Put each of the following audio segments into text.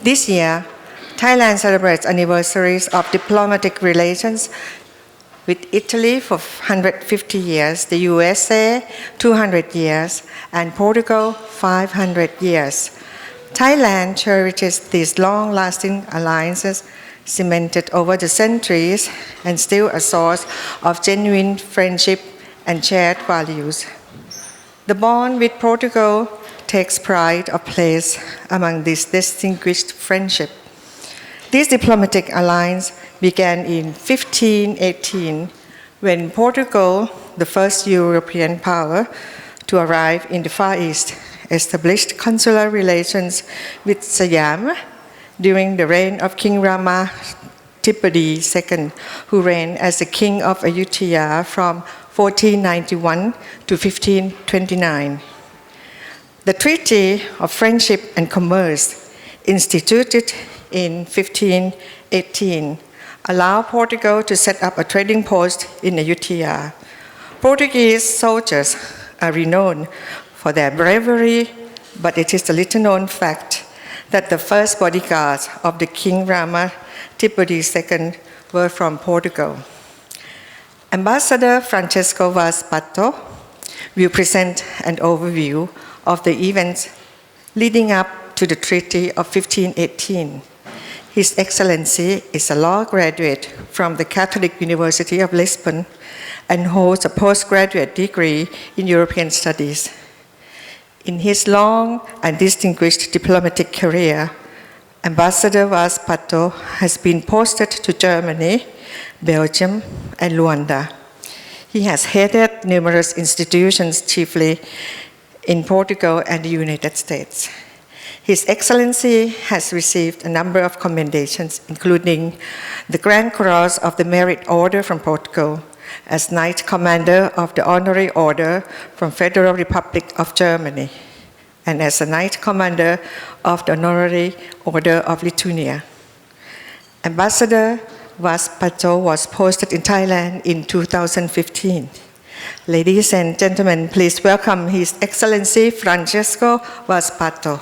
This year, Thailand celebrates anniversaries of diplomatic relations with Italy for 150 years, the USA 200 years, and Portugal 500 years. Thailand cherishes these long-lasting alliances cemented over the centuries and still a source of genuine friendship and shared values. The bond with Portugal takes pride of place among this distinguished friendship. This diplomatic alliance began in 1518 when Portugal, the first European power to arrive in the Far East, established consular relations with Siam during the reign of King Rama Tipadi II, who reigned as the king of Ayutthaya from 1491 to 1529. The Treaty of Friendship and Commerce, instituted in 1518, allowed Portugal to set up a trading post in Ayutthaya. Portuguese soldiers are renowned for their bravery, but it is a little-known fact that the first bodyguards of the King Rama Tipadi II were from Portugal. Ambassador Francisco Vaz Patto will present an overview of the events leading up to the Treaty of 1518. His Excellency is a law graduate from the Catholic University of Lisbon and holds a postgraduate degree in European Studies. In his long and distinguished diplomatic career, Ambassador Vaz Patto has been posted to Germany, Belgium, and Luanda. He has headed numerous institutions, chiefly in Portugal and the United States. His Excellency has received a number of commendations, including the Grand Cross of the Merit Order from Portugal, as Knight Commander of the Honorary Order from Federal Republic of Germany, and as a Knight Commander of the Honorary Order of Lithuania. Ambassador Vaz Patto was posted in Thailand in 2015. Ladies and gentlemen, please welcome His Excellency Francisco Vaz Patto.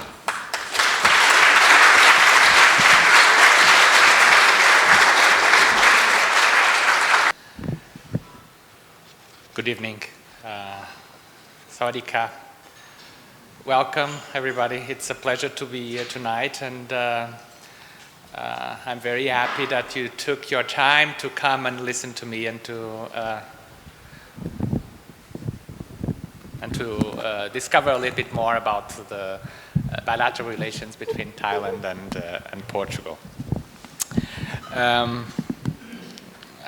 Good evening. Sawadika. Welcome, everybody. It's a pleasure to be here tonight, and I'm very happy that you took your time to come and listen to me and to discover a little bit more about the bilateral relations between Thailand and Portugal.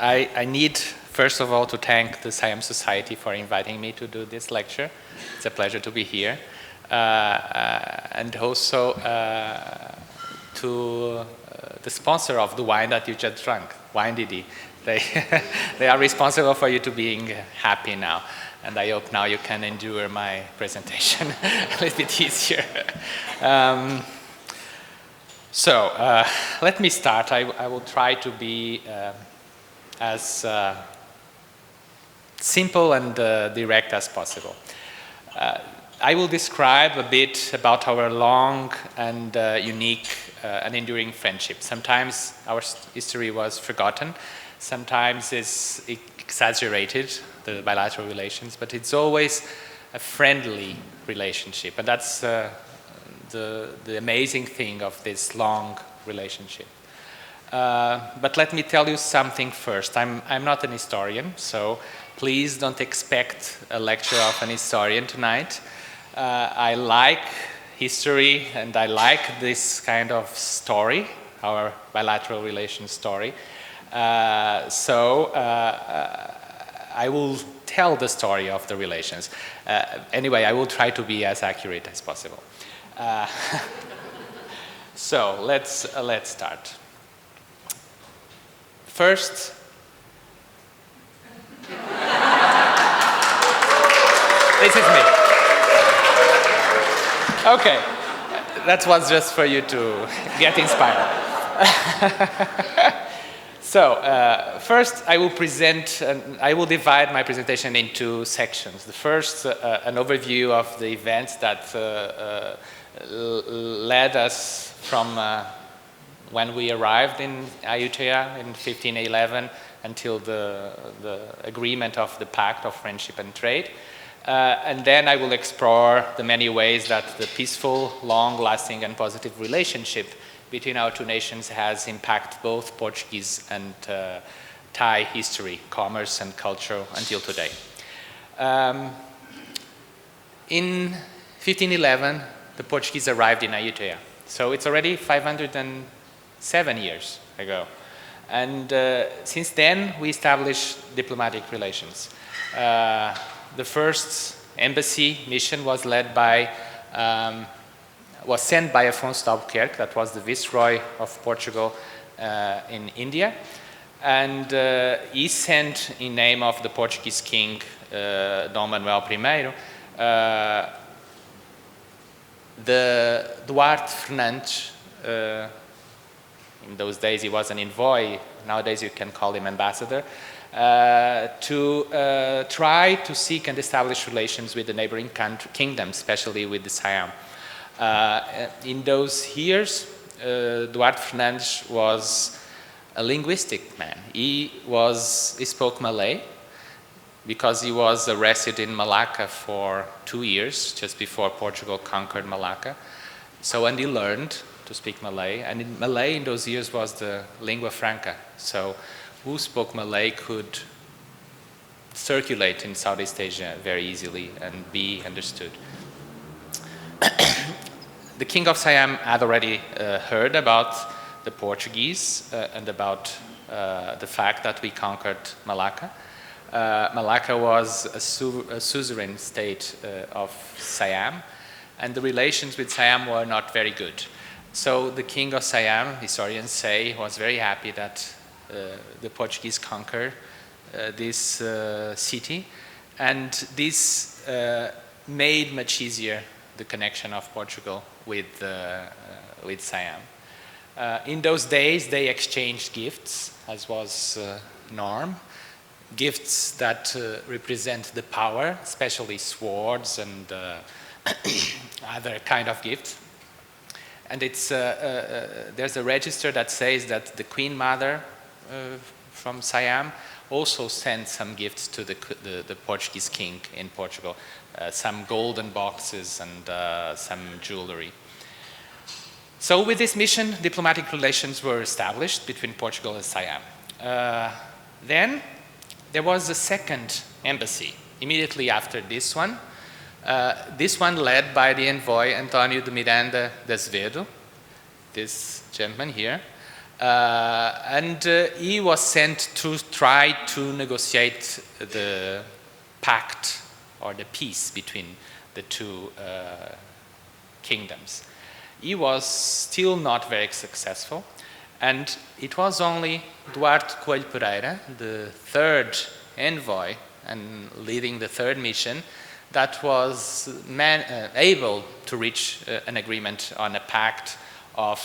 I need, first of all, to thank the Siam Society for inviting me to do this lecture. It's a pleasure to be here. And also to the sponsor of the wine that you just drank, Wine Didi. They are responsible for you to being happy now. And I hope now you can endure my presentation a little bit easier. Let me start. I will try to be as simple and direct as possible. I will describe a bit about our long and unique and enduring friendship. Sometimes our history was forgotten, sometimes it's exaggerated, the bilateral relations, but it's always a friendly relationship, and that's the amazing thing of this long relationship. But let me tell you something first. I'm not an historian, so please don't expect a lecture of an historian tonight. I like history and I like this kind of story, our bilateral relations story. I will tell the story of the relations. Anyway, I will try to be as accurate as possible. So let's start. First, this is me. Okay, that was just for you to get inspired. So, first I will present, I will divide my presentation into sections. The first, an overview of the events that led us from when we arrived in Ayutthaya in 1511 until the agreement of the Pact of Friendship and Trade. And then I will explore the many ways that the peaceful, long-lasting and positive relationship between our two nations has impacted both Portuguese and Thai history, commerce and culture until today. In 1511, the Portuguese arrived in Ayutthaya. So it's already 507 years ago. And since then, we established diplomatic relations. The first embassy mission was led by, was sent by Afonso de Albuquerque, that was the Viceroy of Portugal in India. And he sent in name of the Portuguese king, Dom Manuel I, the Duarte Fernandes, in those days he was an envoy, nowadays you can call him ambassador, to try to seek and establish relations with the neighboring kingdoms, especially with the Siam. In those years, Duarte Fernandes was a linguistic man. He spoke Malay because he was arrested in Malacca for 2 years, just before Portugal conquered Malacca. And he learned to speak Malay, and Malay in those years was the lingua franca. So who spoke Malay could circulate in Southeast Asia very easily and be understood. The king of Siam had already heard about the Portuguese and about the fact that we conquered Malacca. Malacca was a suzerain state of Siam, and the relations with Siam were not very good. So the king of Siam, historians say, was very happy that the Portuguese conquered this city, and this made much easier the connection of Portugal with Siam. In those days, they exchanged gifts, as was norm. Gifts that represent the power, especially swords and other kind of gifts. And it's, there's a register that says that the Queen Mother from Siam also sent some gifts to the Portuguese king in Portugal, some golden boxes and some jewelry. So with this mission, diplomatic relations were established between Portugal and Siam. Then there was a second embassy immediately after this one led by the envoy António de Miranda de Azevedo, this gentleman here, and he was sent to try to negotiate the pact or the peace between the two kingdoms. He was still not very successful, and it was only Duarte Coelho Pereira, the third envoy and leading the third mission, that was able to reach an agreement on a pact of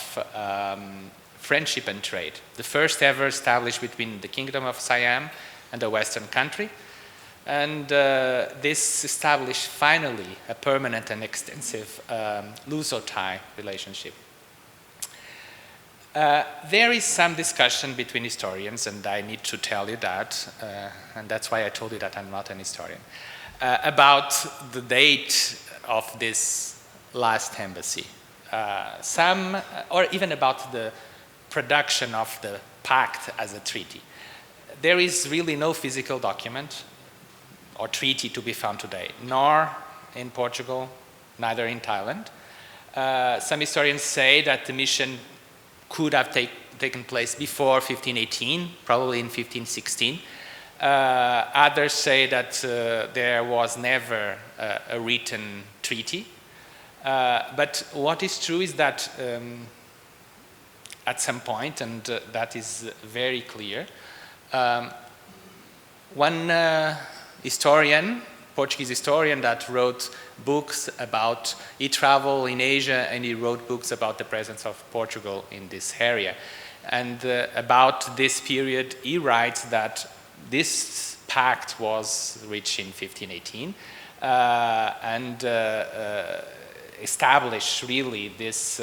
friendship and trade, the first ever established between the Kingdom of Siam and a Western country. And this established finally a permanent and extensive Luso-Thai relationship. There is some discussion between historians, and I need to tell you that, and that's why I told you that I'm not an historian, about the date of this last embassy. Or even about the production of the pact as a treaty. There is really no physical document or treaty to be found today, nor in Portugal, neither in Thailand. Some historians say that the mission could have taken place before 1518, probably in 1516. Others say that there was never a written treaty. But what is true is that at some point, and that is very clear, one historian, Portuguese historian, that wrote books about, he traveled in Asia and he wrote books about the presence of Portugal in this area. And about this period, he writes that this pact was reached in 1518 and established really this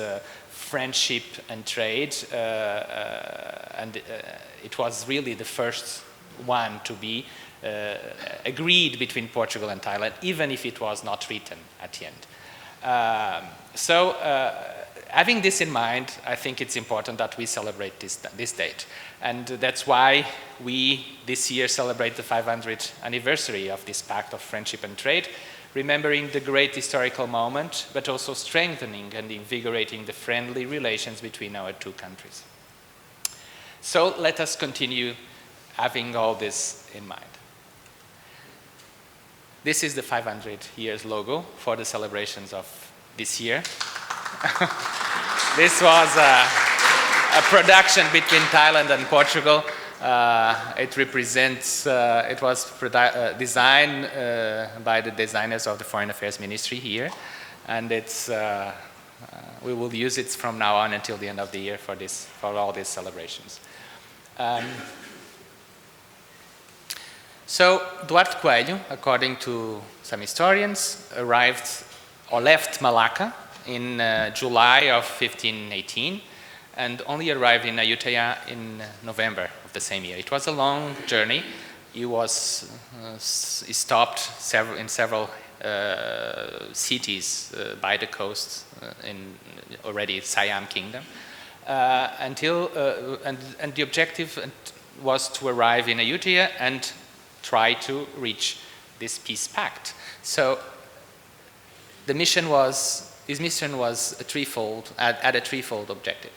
friendship and trade, and it was really the first one to be agreed between Portugal and Thailand, even if it was not written at the end. Having this in mind, I think it's important that we celebrate this date. And that's why we this year celebrate the 500th anniversary of this Pact of Friendship and Trade, remembering the great historical moment, but also strengthening and invigorating the friendly relations between our two countries. So let us continue having all this in mind. This is the 500 years logo for the celebrations of this year. This was a production between Thailand and Portugal. It represents, it was designed by the designers of the Foreign Affairs Ministry here, and it's, we will use it from now on until the end of the year for all these celebrations. So Duarte Coelho, according to some historians, arrived or left Malacca in July of 1518 and only arrived in Ayutthaya in November of the same year. It was a long journey. He stopped in several cities by the coast in already Siam Kingdom and the objective was to arrive in Ayutthaya and try to reach this peace pact. So his mission was a threefold objective.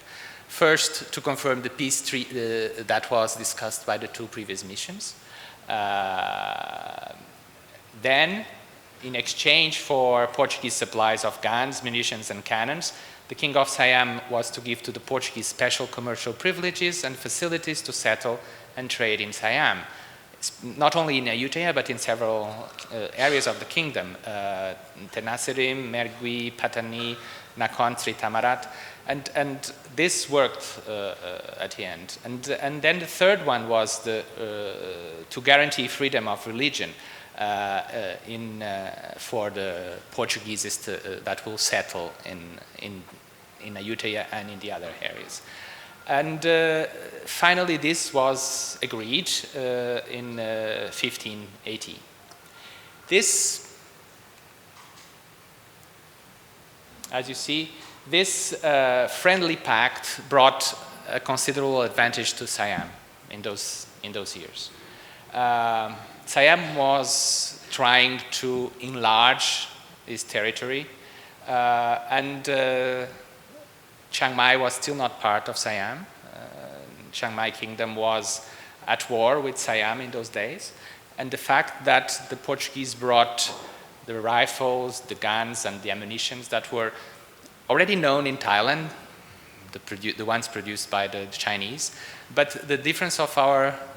First, to confirm the peace treaty that was discussed by the two previous missions. Then, in exchange for Portuguese supplies of guns, munitions, and cannons, the King of Siam was to give to the Portuguese special commercial privileges and facilities to settle and trade in Siam. Not only in Ayutthaya, but in several areas of the kingdom, Tenasserim, Mergui, Patani, Nakhon, Sri Tamarat, and this worked at the end. And then the third one was to guarantee freedom of religion for the Portuguese that will settle in Ayutthaya and in the other areas. And finally, this was agreed in 1580. This, as you see, this friendly pact brought a considerable advantage to Siam in those years. Siam was trying to enlarge its territory, and Chiang Mai was still not part of Siam. Chiang Mai Kingdom was at war with Siam in those days. And the fact that the Portuguese brought the rifles, the guns, and the ammunitions that were already known in Thailand, the ones produced by the Chinese, but the difference of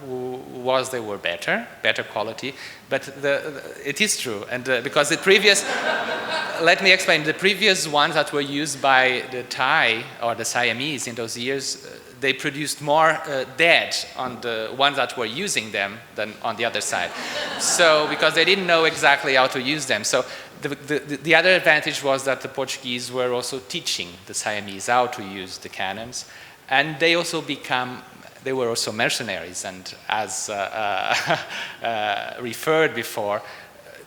was they were better quality, but it is true, and because the previous, let me explain, the previous ones that were used by the Thai or the Siamese in those years, they produced more dead on the ones that were using them than on the other side. So, because they didn't know exactly how to use them. So the other advantage was that the Portuguese were also teaching the Siamese how to use the cannons, and they were also mercenaries, and as referred before,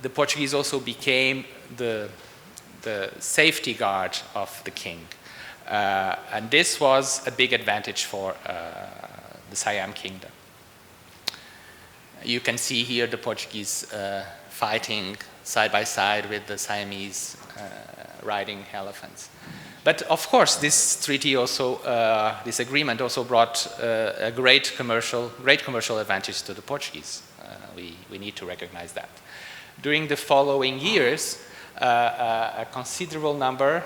the Portuguese also became the safety guard of the king. And this was a big advantage for the Siam Kingdom. You can see here the Portuguese fighting side by side with the Siamese riding elephants. But of course, this treaty also, this agreement also brought a great commercial advantage to the Portuguese. We need to recognize that. During the following years, a considerable number,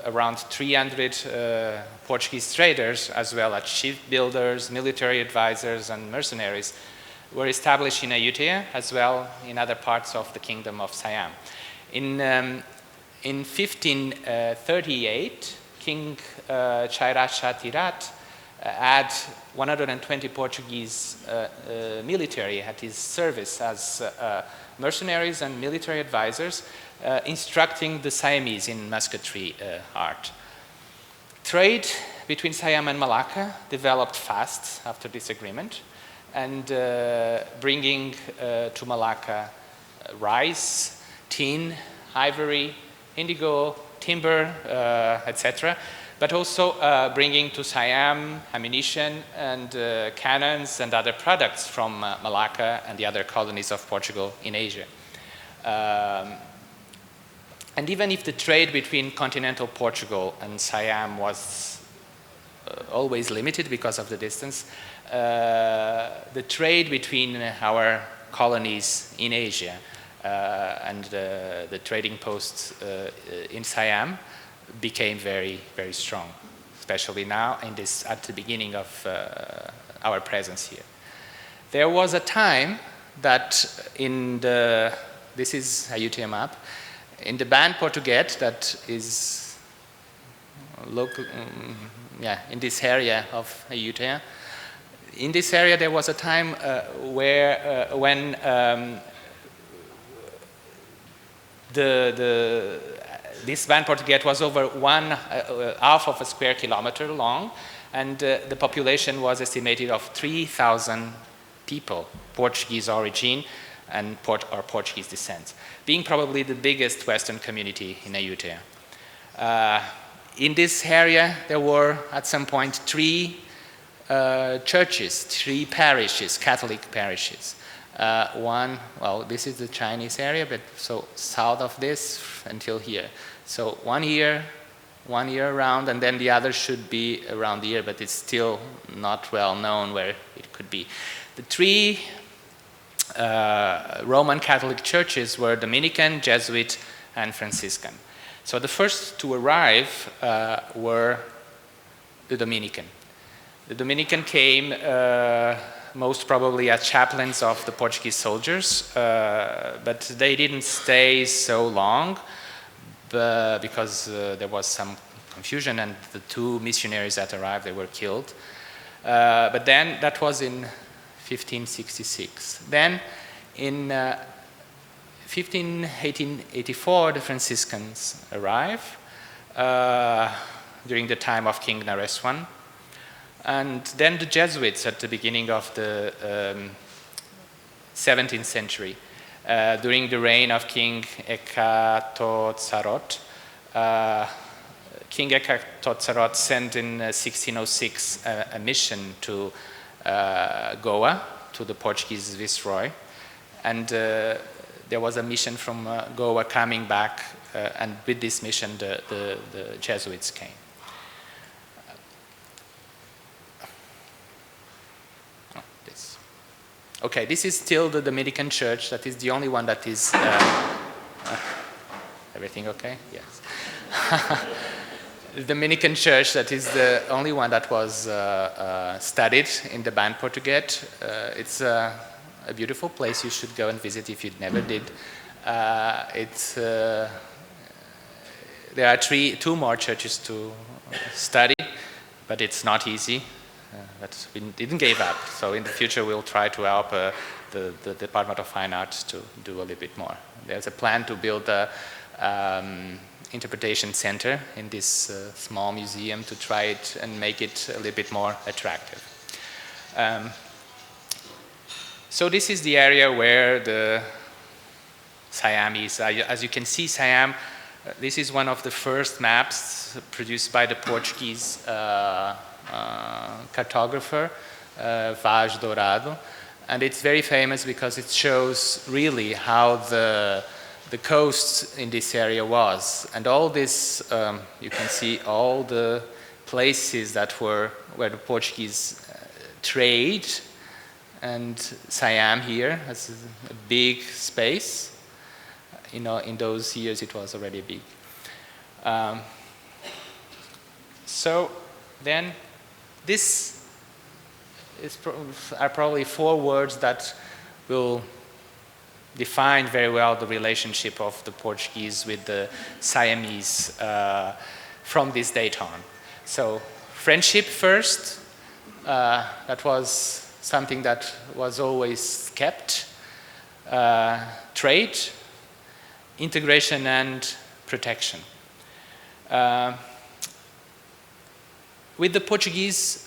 around 300 Portuguese traders, as well as shipbuilders, military advisors, and mercenaries, were established in Ayutthaya, as well in other parts of the Kingdom of Siam. In 1538, King Chairasha Tirat had 120 Portuguese military at his service as mercenaries and military advisors, instructing the Siamese in musketry art. Trade between Siam and Malacca developed fast after this agreement, and bringing to Malacca rice, tin, ivory, indigo, timber, etc., but also bringing to Siam ammunition and cannons and other products from Malacca and the other colonies of Portugal in Asia. And even if the trade between continental Portugal and Siam was always limited because of the distance, the trade between our colonies in Asia and the trading posts in Siam became very, very strong, especially now at the beginning of our presence here. There was a time that this is Ayutthaya map, in the band Portuguese that is local, in this area of Ayutthaya. In this area there was a time when this band Portuguese was over half of a square kilometer long, and the population was estimated of 3,000 people, Portuguese origin and or Portuguese descent, being probably the biggest Western community in Ayutthaya. In this area, there were at some point 3 churches, 3 parishes, Catholic parishes. This is the Chinese area, but so south of this until here. So one year around, and then the other should be around here, but it's still not well known where it could be. The 3 Roman Catholic churches were Dominican, Jesuit, and Franciscan. So the first to arrive were the Dominican. The Dominican came most probably as chaplains of the Portuguese soldiers, but they didn't stay so long because there was some confusion, and the 2 missionaries that arrived, they were killed. But then that was in 1566. Then in 1884, the Franciscans arrive during the time of King Nares I. And then the Jesuits at the beginning of the 17th century, during the reign of King Ekatotzarot. King Ekatotzarot sent in 1606 a mission to Goa, to the Portuguese viceroy, and there was a mission from Goa coming back, and with this mission the Jesuits came. Okay, this is still the Dominican church. That is the only one that is... everything okay? Yes. The Dominican church, that is the only one that was studied in the band Portuguese. It's a beautiful place. You should go and visit if you never did. There are 2 more churches to study, but it's not easy. But we didn't give up. So in the future, we'll try to help the Department of Fine Arts to do a little bit more. There's a plan to build a interpretation center in this small museum to try it and make it a little bit more attractive. So this is the area where the Siam is. As you can see, Siam, this is one of the first maps produced by the Portuguese cartographer, Vaz Dourado, and it's very famous because it shows really how the coast in this area was, and all this you can see all the places that were where the Portuguese trade, and Siam here has a big space. You know, in those years it was already big. So then. This are probably 4 words that will define very well the relationship of the Portuguese with the Siamese from this date on. So friendship first, that was something that was always kept. Trade, integration, and protection. With the Portuguese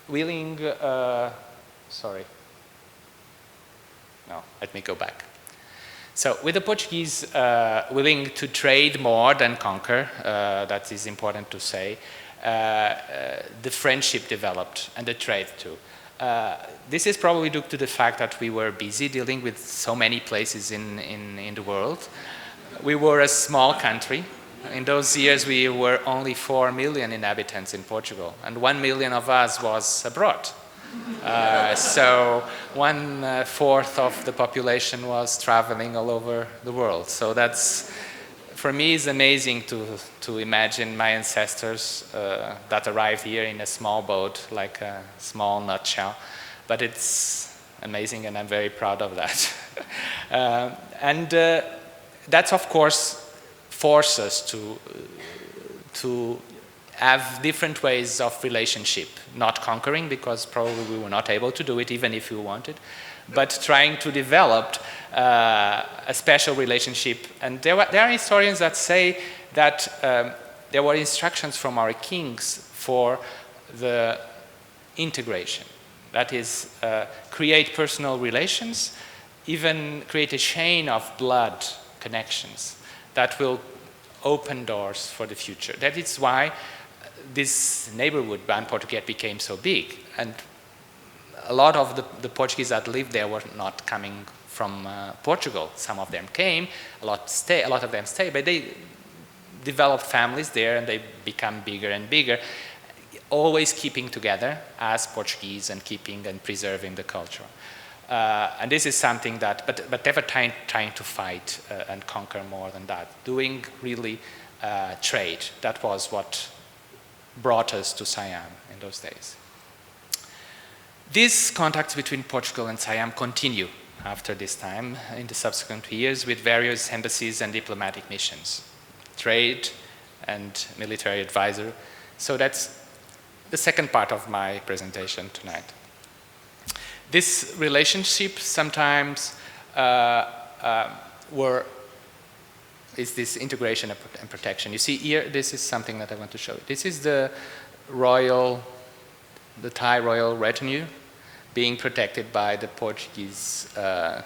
willing, let me go back. So with the Portuguese willing to trade more than conquer, that is important to say, the friendship developed and the trade too. This is probably due to the fact that we were busy dealing with so many places in the world. We were a small country. In those years, we were only 4 million inhabitants in Portugal, and 1 million of us was abroad. So 1/4 of the population was traveling all over the world. So that's, for me, it's amazing to imagine my ancestors that arrived here in a small boat, like a small nutshell. But it's amazing, and I'm very proud of that. And that's, of course, force us to have different ways of relationship, not conquering, because probably we were not able to do it even if we wanted, but trying to develop a special relationship. And there are historians that say that there were instructions from our kings for the integration. That is, create personal relations, even create a chain of blood connections that will open doors for the future. That is why this neighborhood, Bonn, Portuguese, became so big. And a lot of the Portuguese that lived there were not coming from Portugal. Some of them came, a lot of them stayed, but they developed families there and they become bigger and bigger, always keeping together as Portuguese and keeping and preserving the culture. And this is something that, but never trying to fight and conquer more than that. Doing really trade. That was what brought us to Siam in those days. These contacts between Portugal and Siam continue after this time in the subsequent years with various embassies and diplomatic missions, trade and military advisor. So that's the second part of my presentation tonight. This relationship sometimes is this integration and protection. You see here, this is something that I want to show you. This is the Thai royal retinue being protected by the Portuguese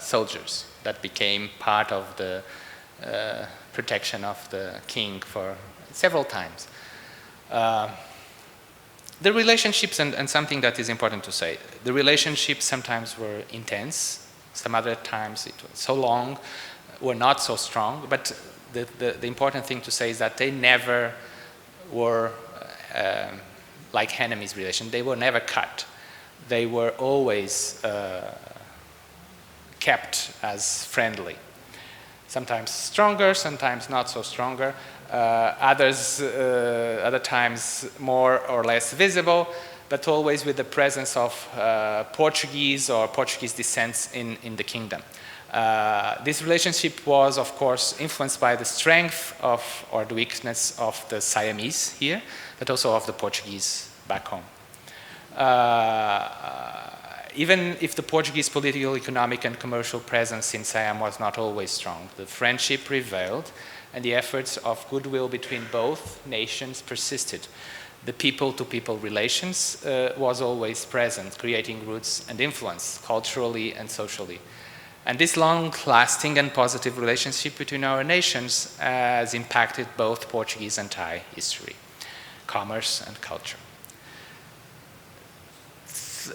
soldiers that became part of the protection of the king for several times. The relationships, and something that is important to say, the relationships sometimes were intense, some other times it was so long, were not so strong, but the important thing to say is that they never were like enemies relations. They were never cut. They were always kept as friendly. Sometimes stronger, sometimes not so stronger. Other times more or less visible, but always with the presence of Portuguese or Portuguese descent in the kingdom. This relationship was, of course, influenced by the strength or the weakness of the Siamese here, but also of the Portuguese back home. Even if the Portuguese political, economic, and commercial presence in Siam was not always strong, the friendship prevailed, and the efforts of goodwill between both nations persisted. The people-to-people relations was always present, creating roots and influence culturally and socially. And this long-lasting and positive relationship between our nations has impacted both Portuguese and Thai history, commerce, and culture.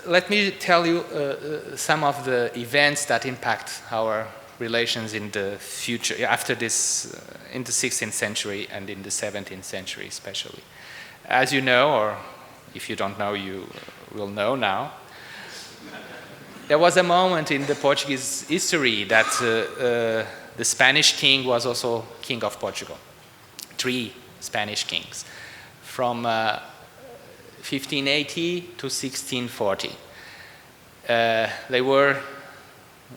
Let me tell you some of the events that impact our relations in the future, after this, in the 16th century and in the 17th century especially. As you know, or if you don't know, you will know now, there was a moment in the Portuguese history that the Spanish king was also king of Portugal. 3 Spanish kings, from 1580 to 1640.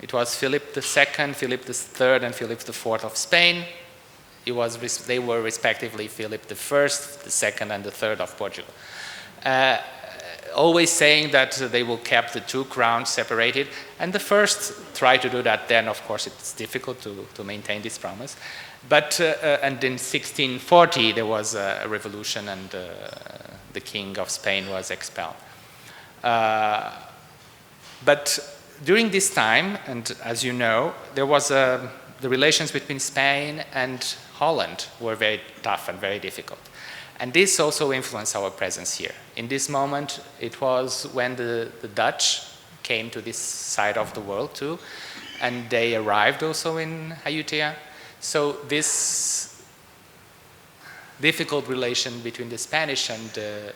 It was Philip II, Philip III, and Philip IV of Spain. They were respectively Philip I, the second, and the third of Portugal. Always saying that they will keep the 2 crowns separated. And the first tried to do that then, of course, it's difficult to maintain this promise. And in 1640 there was a revolution and the king of Spain was expelled. But during this time, and as you know, there was the relations between Spain and Holland were very tough and very difficult. And this also influenced our presence here. In this moment, it was when the Dutch came to this side of the world too, and they arrived also in Ayutthaya. So this difficult relation between the Spanish and the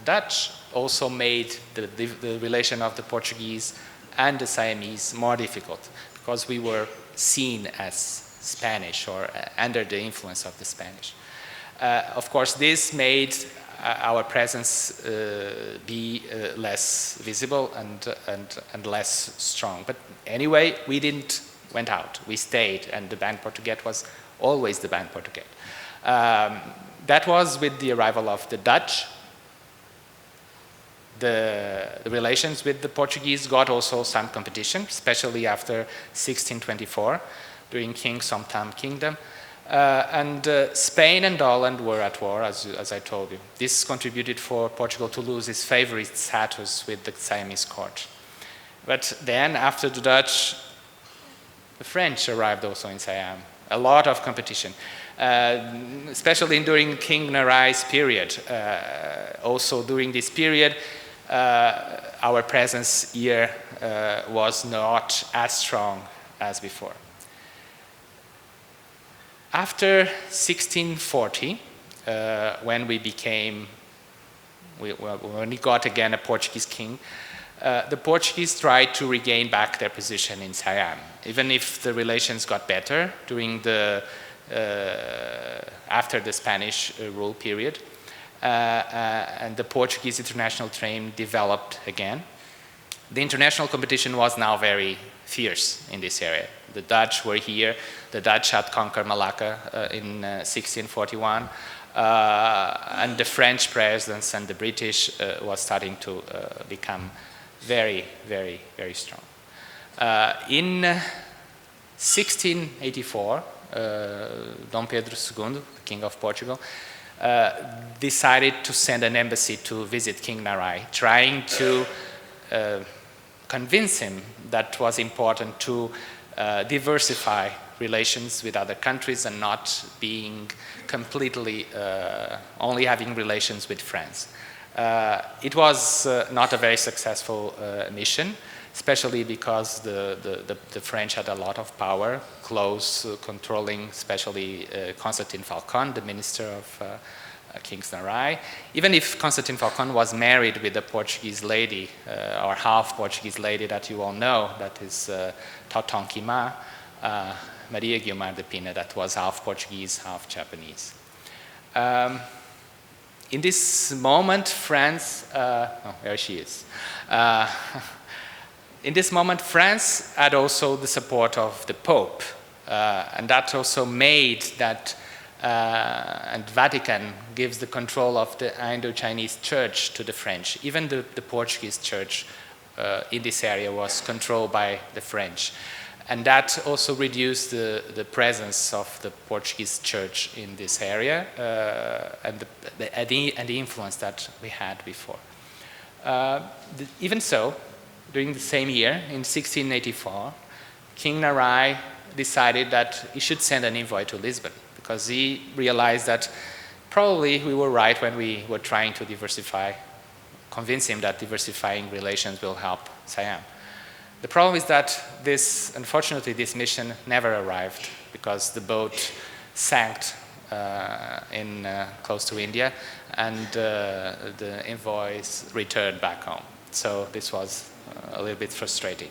Dutch also made the relation of the Portuguese and the Siamese more difficult, because we were seen as Spanish or under the influence of the Spanish. Of course, this made our presence be less visible and less strong. But anyway, we didn't went out. We stayed, and the Band Portuguese was always the Band Portuguese. That was with the arrival of the Dutch. The relations with the Portuguese got also some competition, especially after 1624, during King Somtam Kingdom. Spain and Holland were at war, as I told you. This contributed for Portugal to lose its favorite status with the Siamese court. But then, after the Dutch, the French arrived also in Siam. A lot of competition, especially during King Narai's period. Also during this period, our presence here was not as strong as before. After 1640, when we got again a Portuguese king, the Portuguese tried to regain back their position in Siam, even if the relations got better during after the Spanish rule period, and the Portuguese international trade developed again. The international competition was now very fierce in this area. The Dutch were here. The Dutch had conquered Malacca in 1641, and the French presence and the British was starting to become very, very, very strong. In 1684, Dom Pedro II, the King of Portugal, decided to send an embassy to visit King Narai, trying to convince him that it was important to diversify relations with other countries and not being completely only having relations with France. It was not a very successful mission, especially because the French had a lot of power, close controlling, especially Constantine Falcon, the minister of King Narai. Even if Constantine Falcon was married with a Portuguese lady, or half Portuguese lady that you all know, that is Tautonquima, Maria Guiomar de Pina, that was half Portuguese, half Japanese. In this moment, France, there she is. In this moment, France had also the support of the Pope, and that also made that, and Vatican gives the control of the Indo-Chinese church to the French. Even the Portuguese church in this area was controlled by the French. And that also reduced the presence of the Portuguese church in this area and the influence that we had before. Even so, during the same year, in 1684, King Narai decided that he should send an envoy to Lisbon, because he realized that probably we were right when we were trying to diversify, convince him that diversifying relations will help Siam. The problem is that unfortunately, this mission never arrived, because the boat sank close to India, and the envoys returned back home. So this was a little bit frustrating.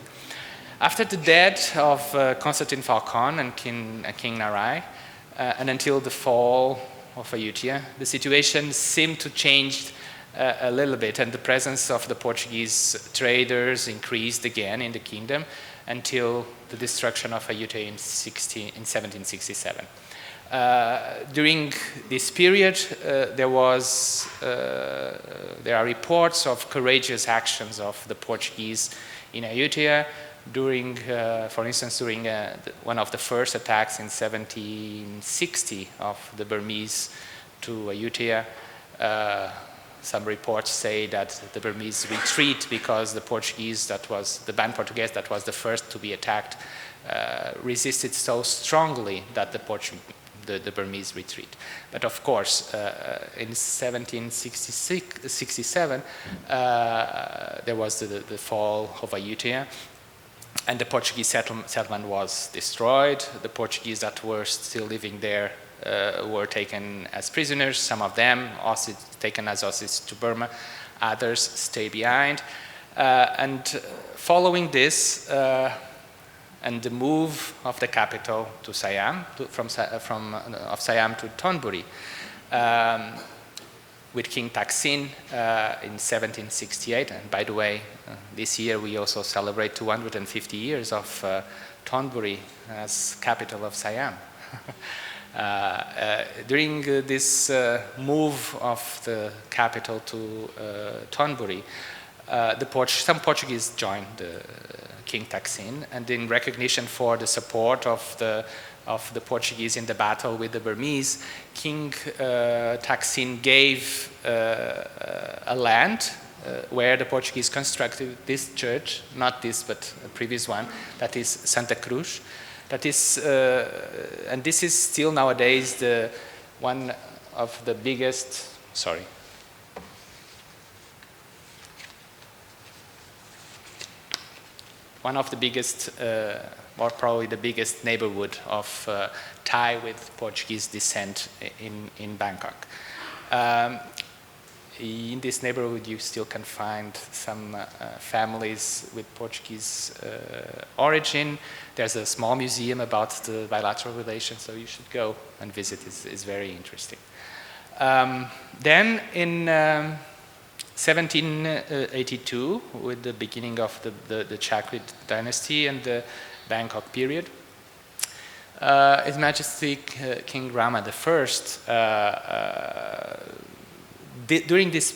After the death of Constantine Falcon and King Narai, and until the fall of Ayutthaya, the situation seemed to change a little bit, and the presence of the Portuguese traders increased again in the kingdom until the destruction of Ayutthaya in 1767. During this period, there are reports of courageous actions of the Portuguese in Ayutthaya, during, for instance, during one of the first attacks in 1760 of the Burmese to Ayutthaya, some reports say that the Burmese retreat because the Portuguese, the band Portuguese that was the first to be attacked, resisted so strongly that the Burmese retreat. But of course, in 1767, there was the fall of Ayutthaya, and the Portuguese settlement was destroyed. The Portuguese that were still living there were taken as prisoners, some of them taken as hostages to Burma, others stay behind. And following this, and the move of the capital to Siam, from Siam to Thonburi, with King Taksin in 1768. And by the way, this year we also celebrate 250 years of Thonburi as capital of Siam. During this move of the capital to Thonburi, some Portuguese joined King Taksin, and in recognition for the support of the Portuguese in the battle with the Burmese, King Taksin gave a land where the Portuguese constructed this church, not this but a previous one, that is Santa Cruz. That is, and this is still nowadays one of the biggest, or probably the biggest neighborhood of Thai with Portuguese descent in Bangkok. In this neighborhood, you still can find some families with Portuguese origin. There's a small museum about the bilateral relations, so you should go and visit. It's very interesting. Then in 1782, with the beginning of the Chakwid dynasty and the Bangkok period, His Majesty King Rama I, during his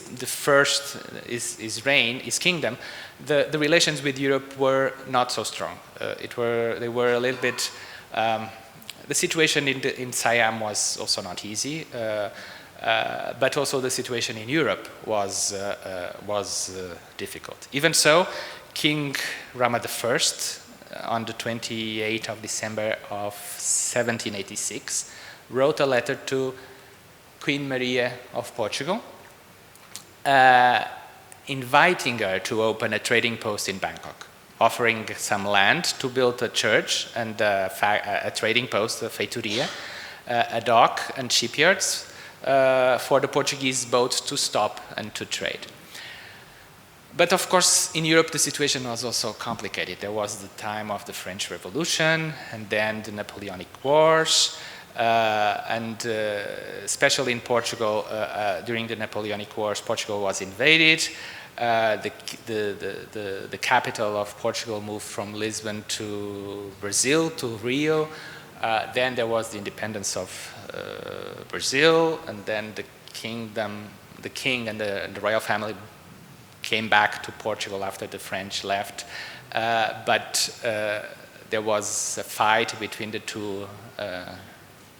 reign, his kingdom, the relations with Europe were not so strong. They were a little bit. The situation in Siam was also not easy, but also the situation in Europe was difficult. Even so, King Rama I, on the 28th of December of 1786, wrote a letter to Queen Maria of Portugal, inviting her to open a trading post in Bangkok, offering some land to build a church and a trading post, a feitoria, a dock and shipyards for the Portuguese boats to stop and to trade. But of course, in Europe, the situation was also complicated. There was the time of the French Revolution, and then the Napoleonic Wars, and especially in Portugal, during the Napoleonic Wars, Portugal was invaded. The capital of Portugal moved from Lisbon to Brazil, to Rio. Then there was the independence of Brazil, and then the king and the royal family came back to Portugal after the French left. But there was a fight between the two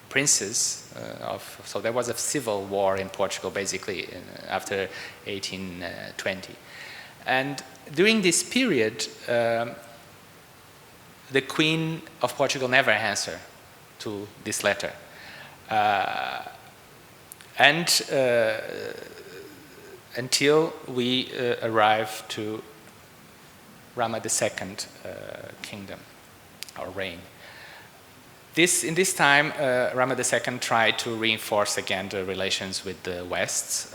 princes, so there was a civil war in Portugal basically after 1820. And during this period, the Queen of Portugal never answered to this letter. Until we arrive to Rama II kingdom, or reign. In this time, Rama II tried to reinforce again the relations with the West,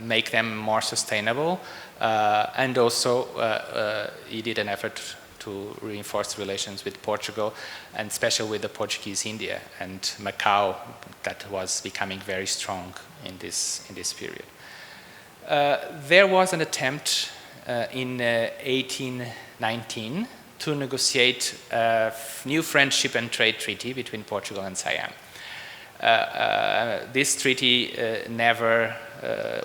make them more sustainable, and also he did an effort to reinforce relations with Portugal, and especially with the Portuguese India and Macau, that was becoming very strong in this period. There was an attempt in 1819 to negotiate a new friendship and trade treaty between Portugal and Siam. This treaty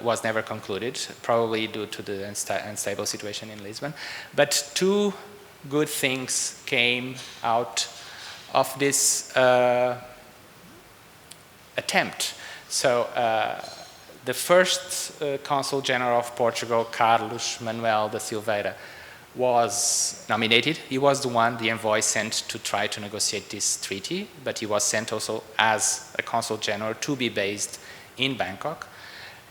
was never concluded, probably due to the unstable situation in Lisbon. But two good things came out of this attempt. So the first Consul General of Portugal, Carlos Manuel da Silveira, was nominated. He was the envoy sent to try to negotiate this treaty, but he was sent also as a Consul General to be based in Bangkok.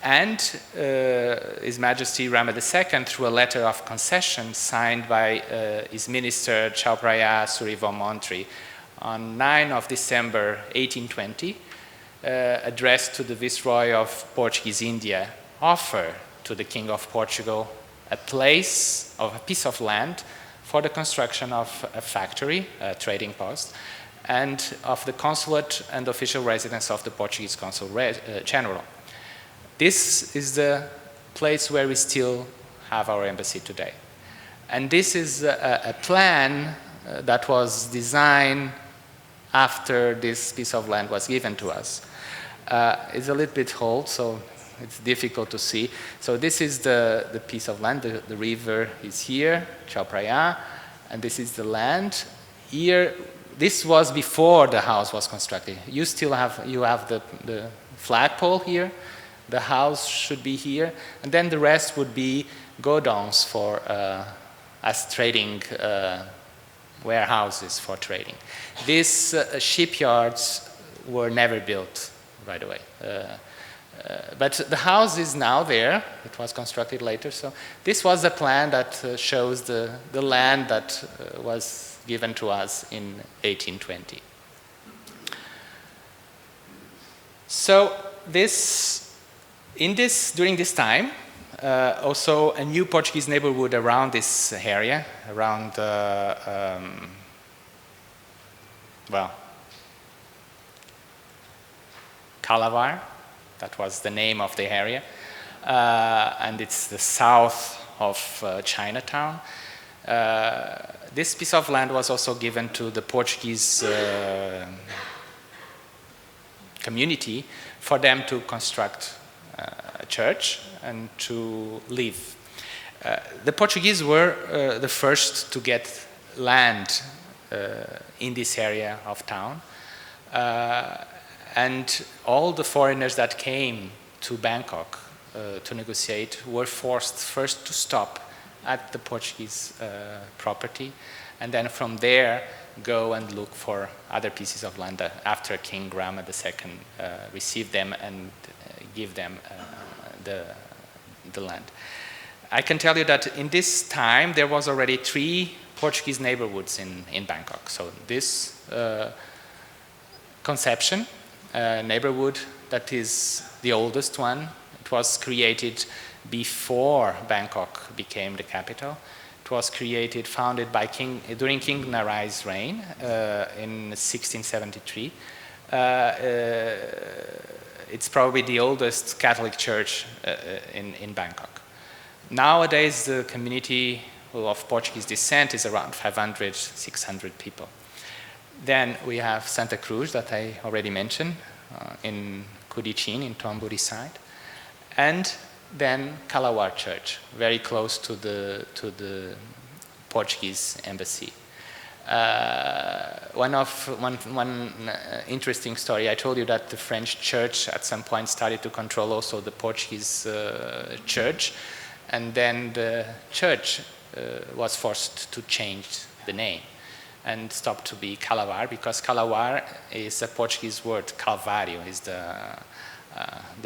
And His Majesty Rama II, through a letter of concession signed by his minister Chao Phraya Surivomontri on 9 of December 1820, addressed to the Viceroy of Portuguese India, offer to the King of Portugal a piece of land for the construction of a factory, a trading post, and of the consulate and official residence of the Portuguese Consul General. This is the place where we still have our embassy today. And this is a plan that was designed after this piece of land was given to us. It's a little bit old, so it's difficult to see. So this is the piece of land. The river is here, Chao Phraya, and this is the land. Here, this was before the house was constructed. You have the flagpole here. The house should be here, and then the rest would be godowns for as trading warehouses for trading. These shipyards were never built, by the way. But the house is now there. It was constructed later. So this was the plan that shows the land that was given to us in 1820. So during this time, also a new Portuguese neighborhood around this area, around Calavar. That was the name of the area, and it's the south of Chinatown. This piece of land was also given to the Portuguese community for them to construct a church and to live. The Portuguese were the first to get land in this area of town. And all the foreigners that came to Bangkok to negotiate were forced first to stop at the Portuguese property, and then from there go and look for other pieces of land after King Rama II received them and give them the land. I can tell you that in this time there was already 3 Portuguese neighborhoods in Bangkok. So this conception neighborhood, that is the oldest one. It was created before Bangkok became the capital. It was founded by during King Narai's reign in 1673. It's probably the oldest Catholic church in Bangkok. Nowadays, the community of Portuguese descent is around 500, 600 people. Then we have Santa Cruz, that I already mentioned, in Cudichin, in Tomburi side. And then Calawar Church, very close to the Portuguese embassy. One interesting story, I told you that the French church at some point started to control also the Portuguese church, and then the church was forced to change the name and stopped to be Calawar, because Calawar is a Portuguese word. Calvário is the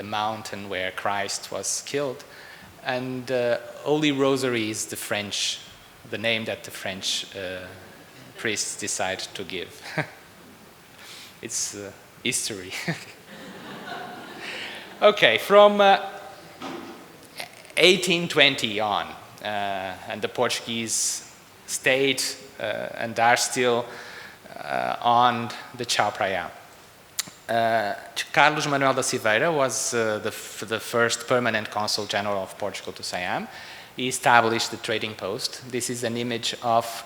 mountain where Christ was killed, and Holy Rosary is the name that the French priests decide to give. It's history. Okay, from 1820 on, and the Portuguese stayed and are still on the Chao Phraya. Carlos Manuel da Silveira was the first permanent consul general of Portugal to Siam. He established the trading post. This is an image of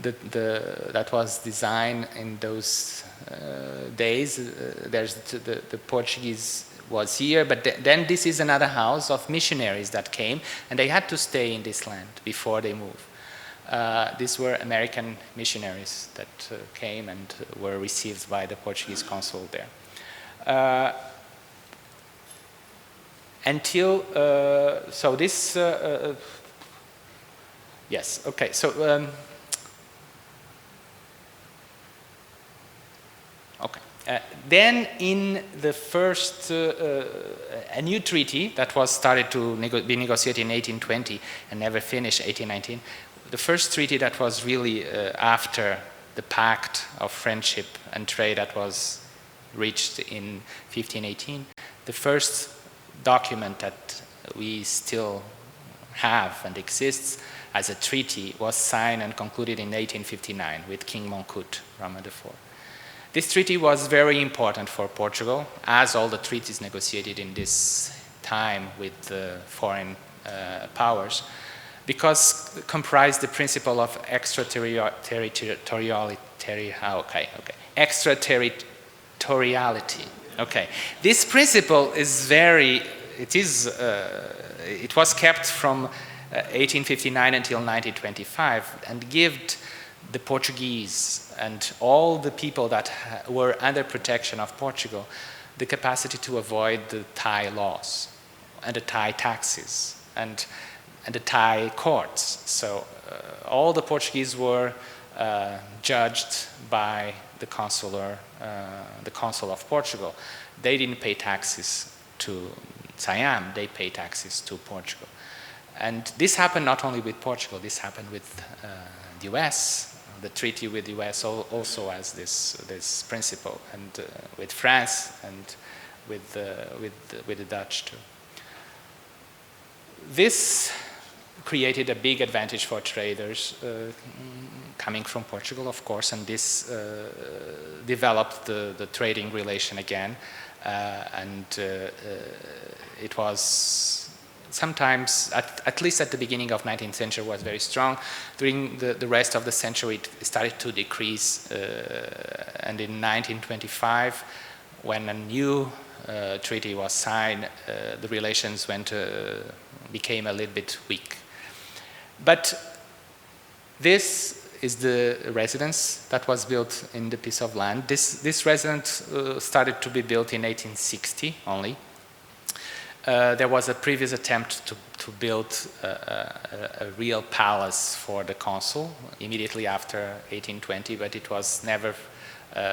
that was designed in those days. There's the Portuguese was here, but then this is another house of missionaries that came, and they had to stay in this land before they moved. These were American missionaries that came and were received by the Portuguese consul there. So this, yes, okay, so, okay. Then in the first, a new treaty that was started to be negotiated in 1820 and never finished 1819, the first treaty that was really after the Pact of Friendship and Trade that was reached in 1518, the first document that we still have and exists as a treaty was signed and concluded in 1859 with King Mongkut, Rama IV. This treaty was very important for Portugal, as all the treaties negotiated in this time with foreign powers, because it comprised the principle of extraterritoriality. Okay, this principle is it was kept from 1859 until 1925 and gave the Portuguese and all the people that were under protection of Portugal the capacity to avoid the Thai laws and the Thai taxes and the Thai courts. So all the Portuguese were judged by the consul of Portugal. They didn't pay taxes to Siam, they paid taxes to Portugal. And this happened not only with Portugal, this happened with the US. The treaty with the US also has this principle, and with France and with the Dutch too. This created a big advantage for traders coming from Portugal, of course, and this developed the trading relation again, and it was sometimes, at least at the beginning of 19th century, was very strong. During the rest of the century, it started to decrease, and in 1925, when a new treaty was signed, the relations became a little bit weak. But this is the residence that was built in the piece of land. This residence started to be built in 1860 only. There was a previous attempt to build a real palace for the consul immediately after 1820, but it was never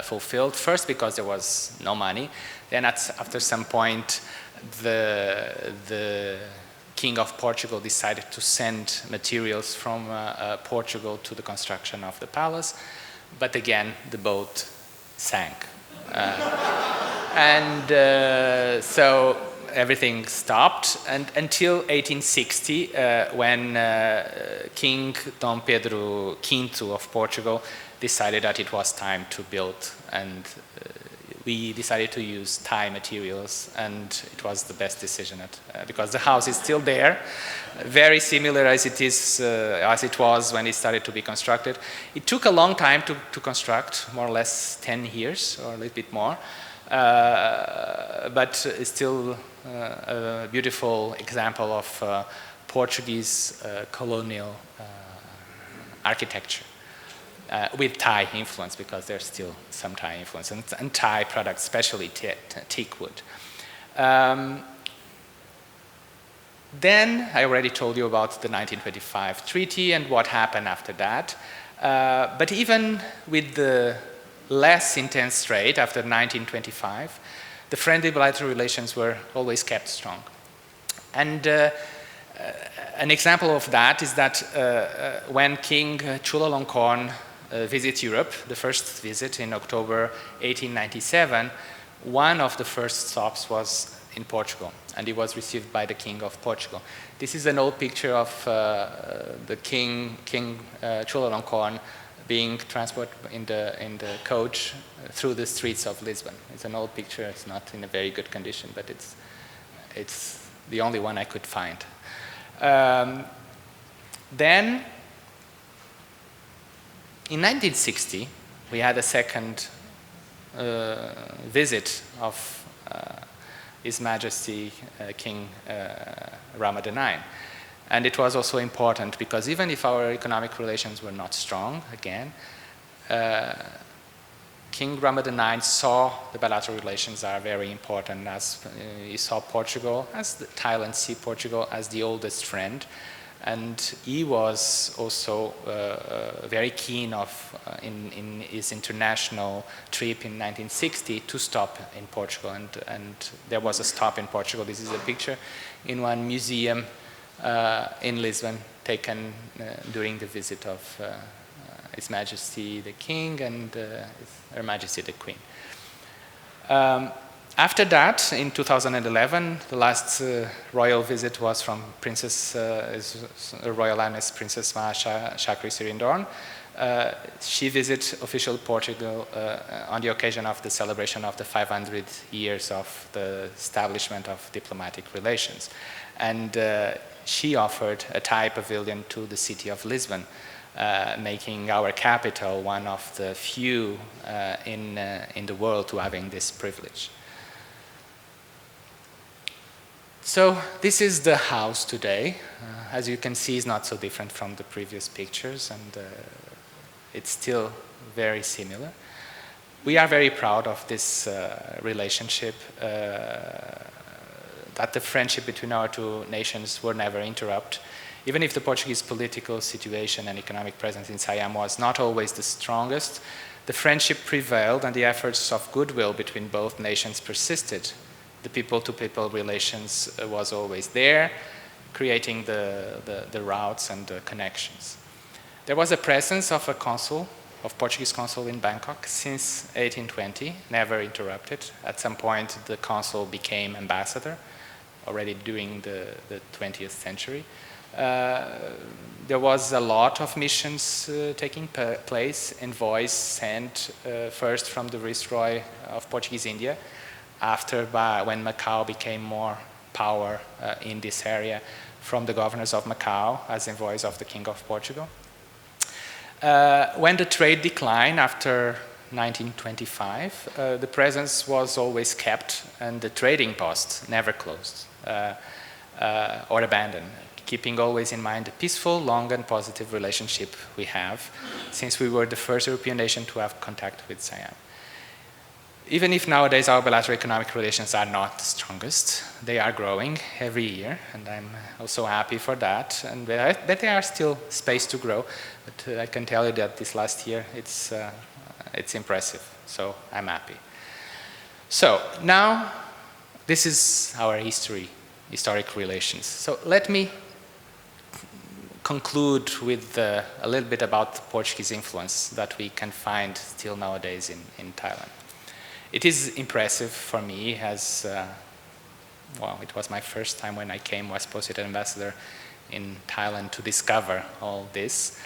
fulfilled. First, because there was no money. Then, after some point, the King of Portugal decided to send materials from Portugal to the construction of the palace, but again, the boat sank. So everything stopped, and until 1860, when King Dom Pedro V of Portugal decided that it was time to build, and we decided to use Thai materials, and it was the best decision because the house is still there, very similar as it was when it started to be constructed. It took a long time to construct, more or less 10 years or a little bit more, but it's still a beautiful example of Portuguese colonial architecture. With Thai influence, because there's still some Thai influence, and Thai products, especially teak wood. Then I already told you about the 1925 treaty and what happened after that. But even with the less intense trade after 1925, the friendly bilateral relations were always kept strong. And an example of that is that when King Chulalongkorn visit Europe, the first visit in October 1897, one of the first stops was in Portugal, and he was received by the King of Portugal. This is an old picture of the King Chulalongkorn being transported in the coach through the streets of Lisbon. It's an old picture. It's not in a very good condition, but it's the only one I could find. Then, in 1960, we had a second visit of His Majesty King Rama IX. And it was also important because even if our economic relations were not strong, again, King Rama IX saw the bilateral relations are very important, as he saw Portugal, as Thailand see Portugal as the oldest friend. And he was also very keen in his international trip in 1960 to stop in Portugal. And there was a stop in Portugal. This is a picture in one museum in Lisbon taken during the visit of His Majesty the King and Her Majesty the Queen. After that, in 2011, the last royal visit was from Her Royal Highness Princess Maha Chakri Sirindorn. She visited official Portugal on the occasion of the celebration of the 500 years of the establishment of diplomatic relations. And she offered a Thai pavilion to the city of Lisbon, making our capital one of the few in the world to having this privilege. So this is the house today. As you can see, it's not so different from the previous pictures, and it's still very similar. We are very proud of this relationship, that the friendship between our two nations were never interrupted. Even if the Portuguese political situation and economic presence in Siam was not always the strongest, the friendship prevailed and the efforts of goodwill between both nations persisted. The people-to-people relations was always there, creating the routes and the connections. There was a presence of a consul, of Portuguese consul in Bangkok since 1820, never interrupted. At some point, the consul became ambassador, already during the 20th century. There was a lot of missions taking place, envoys sent first from the Viceroy of Portuguese India, after when Macau became more power in this area, from the governors of Macau as envoys of the King of Portugal. When the trade declined after 1925, the presence was always kept and the trading post never closed or abandoned, keeping always in mind the peaceful, long and positive relationship we have since we were the first European nation to have contact with Siam. Even if nowadays our bilateral economic relations are not the strongest, they are growing every year, and I'm also happy for that. And but there are still space to grow. But I can tell you that this last year it's impressive. So I'm happy. So now this is our historic relations. So let me conclude with a little bit about the Portuguese influence that we can find still nowadays in Thailand. It is impressive for me as, well, it was my first time when I came as Postgraduate Ambassador in Thailand to discover all this.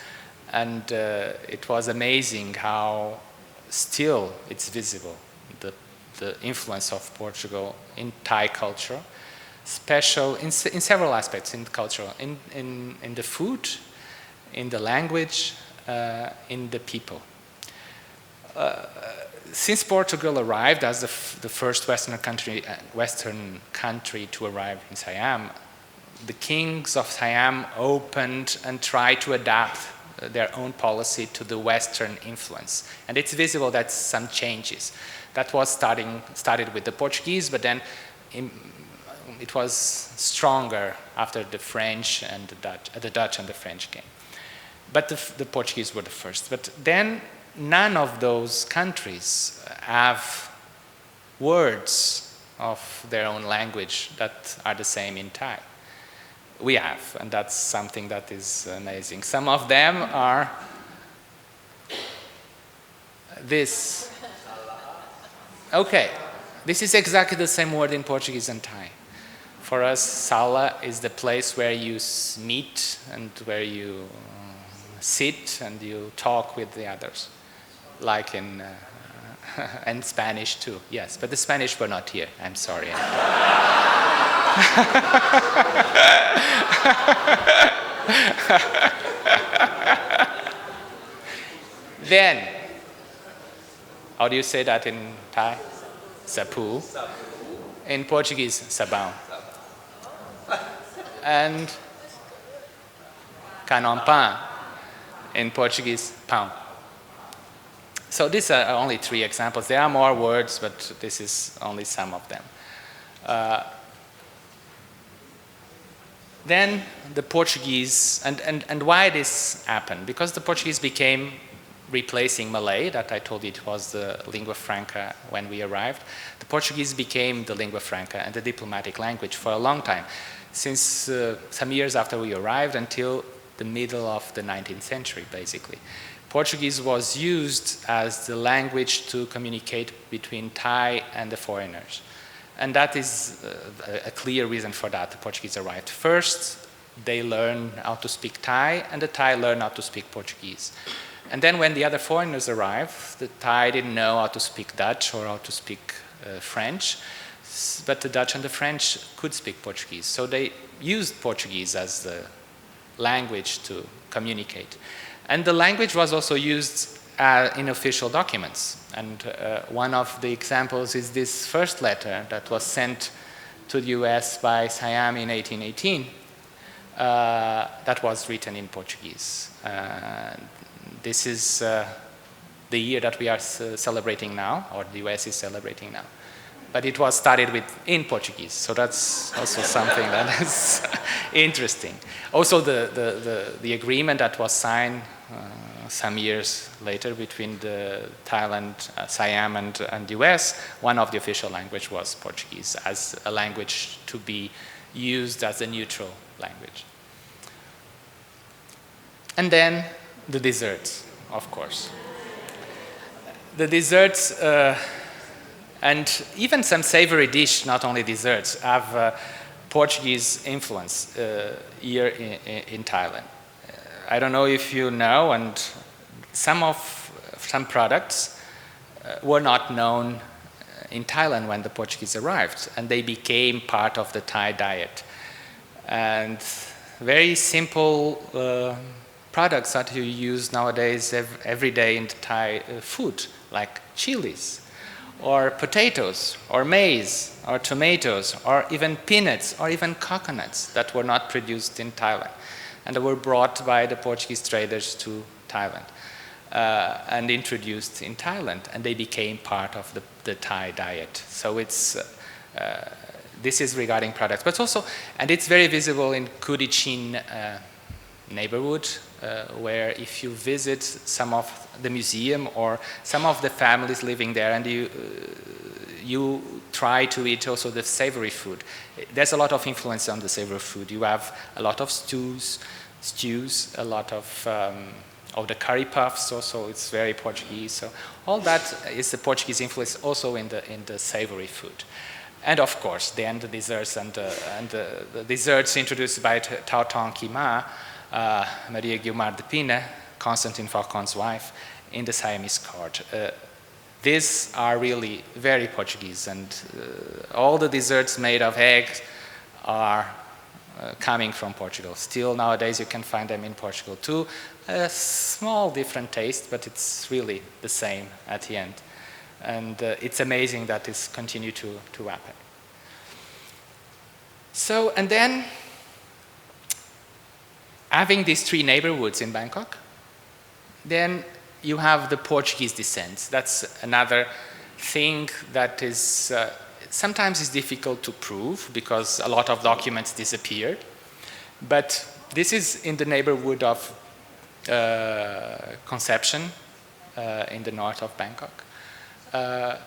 And it was amazing how still it's visible, the influence of Portugal in Thai culture, special in several aspects in culture, in the food, in the language, in the people. Since Portugal arrived as the first Western country to arrive in Siam, the kings of Siam opened and tried to adapt their own policy to the Western influence. And it's visible that some changes. That was started with the Portuguese, but then it was stronger after the French and the Dutch and the French came. But the Portuguese were the first. But then none of those countries have words of their own language that are the same in Thai. We have, and that's something that is amazing. Some of them are this. Okay, this is exactly the same word in Portuguese and Thai. For us, sala is the place where you meet and where you sit and you talk with the others. Like in and Spanish too, yes. But the Spanish were not here. I'm sorry. Then, how do you say that in Thai? Sapu. In Portuguese, sabão. And canon pain, in Portuguese, pão. So these are only 3 examples. There are more words, but this is only some of them. Then the Portuguese, and why this happened? Because the Portuguese became replacing Malay, that I told you it was the lingua franca when we arrived. The Portuguese became the lingua franca and the diplomatic language for a long time, since some years after we arrived until the middle of the 19th century, basically. Portuguese was used as the language to communicate between Thai and the foreigners. And that is a clear reason for that. The Portuguese arrived first, they learned how to speak Thai, and the Thai learned how to speak Portuguese. And then when the other foreigners arrived, the Thai didn't know how to speak Dutch or how to speak French, but the Dutch and the French could speak Portuguese. So they used Portuguese as the language to communicate. And the language was also used in official documents. And one of the examples is this first letter that was sent to the US by Siam in 1818 that was written in Portuguese. This is the year that we are celebrating now, or the US is celebrating now. But it was started in Portuguese, so that's also something that is interesting. Also, the agreement that was signed some years later between the Thailand, Siam, and US, one of the official language was Portuguese as a language to be used as a neutral language. And then the desserts, of course. The desserts and even some savory dish, not only desserts, have Portuguese influence here in Thailand. I don't know if you know, and some products were not known in Thailand when the Portuguese arrived, and they became part of the Thai diet. And very simple products that you use nowadays every day in Thai food, like chilies, or potatoes, or maize, or tomatoes, or even peanuts, or even coconuts that were not produced in Thailand. And they were brought by the Portuguese traders to Thailand and introduced in Thailand, and they became part of the Thai diet. So it's this is regarding products, but also, and it's very visible in Curichin neighborhood, where if you visit some of the museum or some of the families living there, and you try to eat also the savory food. There's a lot of influence on the savory food. You have a lot of stews, a lot of the curry puffs also, it's very Portuguese. So all that is the Portuguese influence also in the savory food. And of course, then the desserts and the desserts introduced by Tao Tong Kima, Maria Guilmar de Pina, Constantine Falcon's wife, in the Siamese court. These are really very Portuguese, and all the desserts made of eggs are coming from Portugal. Still nowadays you can find them in Portugal too. A small different taste, but it's really the same at the end. And it's amazing that this continues to happen. So, and then having these 3 neighborhoods in Bangkok, then you have the Portuguese descent. That's another thing that is sometimes is difficult to prove because a lot of documents disappeared. But this is in the neighborhood of Conception in the north of Bangkok. A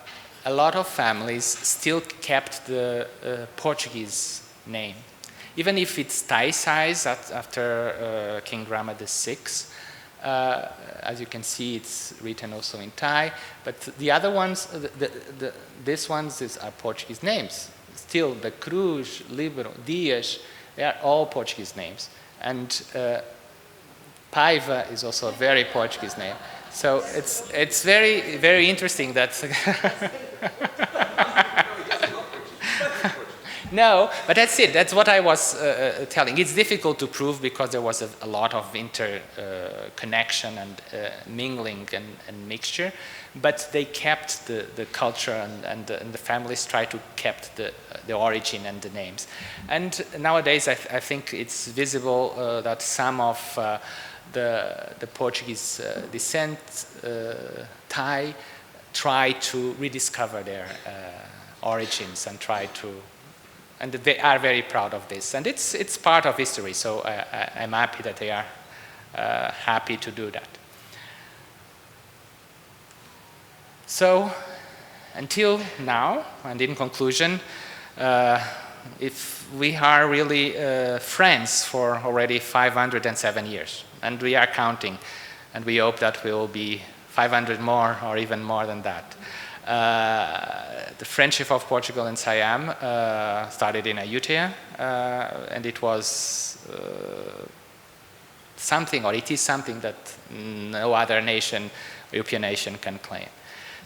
lot of families still kept the Portuguese name. Even if it's Thai size after King Rama VI, as you can see, it's written also in Thai. But the other ones, these ones are Portuguese names. Still, the Cruz, Libero, Dias, they are all Portuguese names. And Paiva is also a very Portuguese name. So it's very, very interesting that... No, but that's it. That's what I was telling. It's difficult to prove because there was a lot of connection and mingling and mixture, but they kept the culture and the families tried to keep the origin and the names. And nowadays, I think it's visible that some of the Portuguese descent Thai try to rediscover their origins and and they are very proud of this. And it's part of history, so I'm happy that they are happy to do that. So, until now, and in conclusion, if we are really friends for already 507 years, and we are counting, and we hope that we will be 500 more or even more than that. The friendship of Portugal and Siam started in Ayutthaya, and it was something, or it is something that no other nation, European nation, can claim.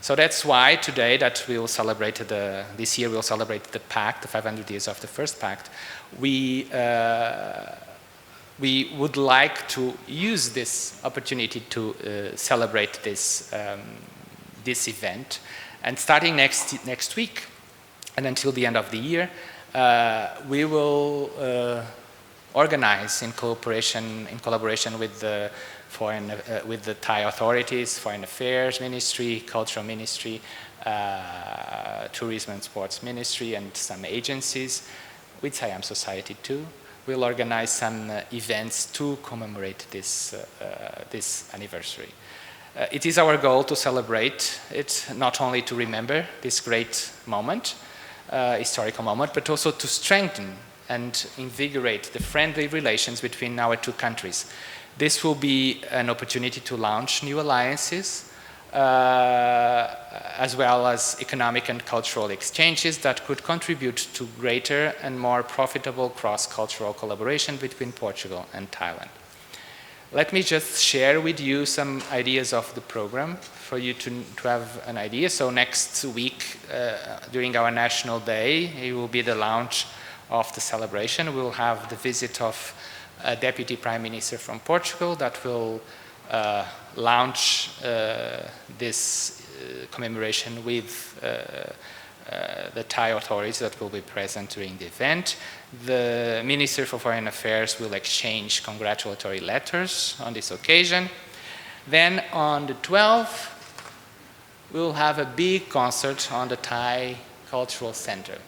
So that's why today that we will celebrate this year we'll celebrate the Pact, the 500 years of the first Pact. We would like to use this opportunity to celebrate this event. And starting next week and until the end of the year, we will organize in collaboration with the with the Thai authorities, Foreign Affairs Ministry, Cultural Ministry, Tourism and Sports Ministry, and some agencies, with Siam Society too. We'll organize some events to commemorate this anniversary. It is our goal to celebrate it, not only to remember this great moment, historical moment, but also to strengthen and invigorate the friendly relations between our two countries. This will be an opportunity to launch new alliances, as well as economic and cultural exchanges that could contribute to greater and more profitable cross-cultural collaboration between Portugal and Thailand. Let me just share with you some ideas of the program for you to have an idea. So next week, during our National Day, it will be the launch of the celebration. We'll have the visit of a Deputy Prime Minister from Portugal that will launch this commemoration with the Thai authorities that will be present during the event. The Minister for Foreign Affairs will exchange congratulatory letters on this occasion. Then on the 12th, we'll have a big concert on the Thai Cultural Center.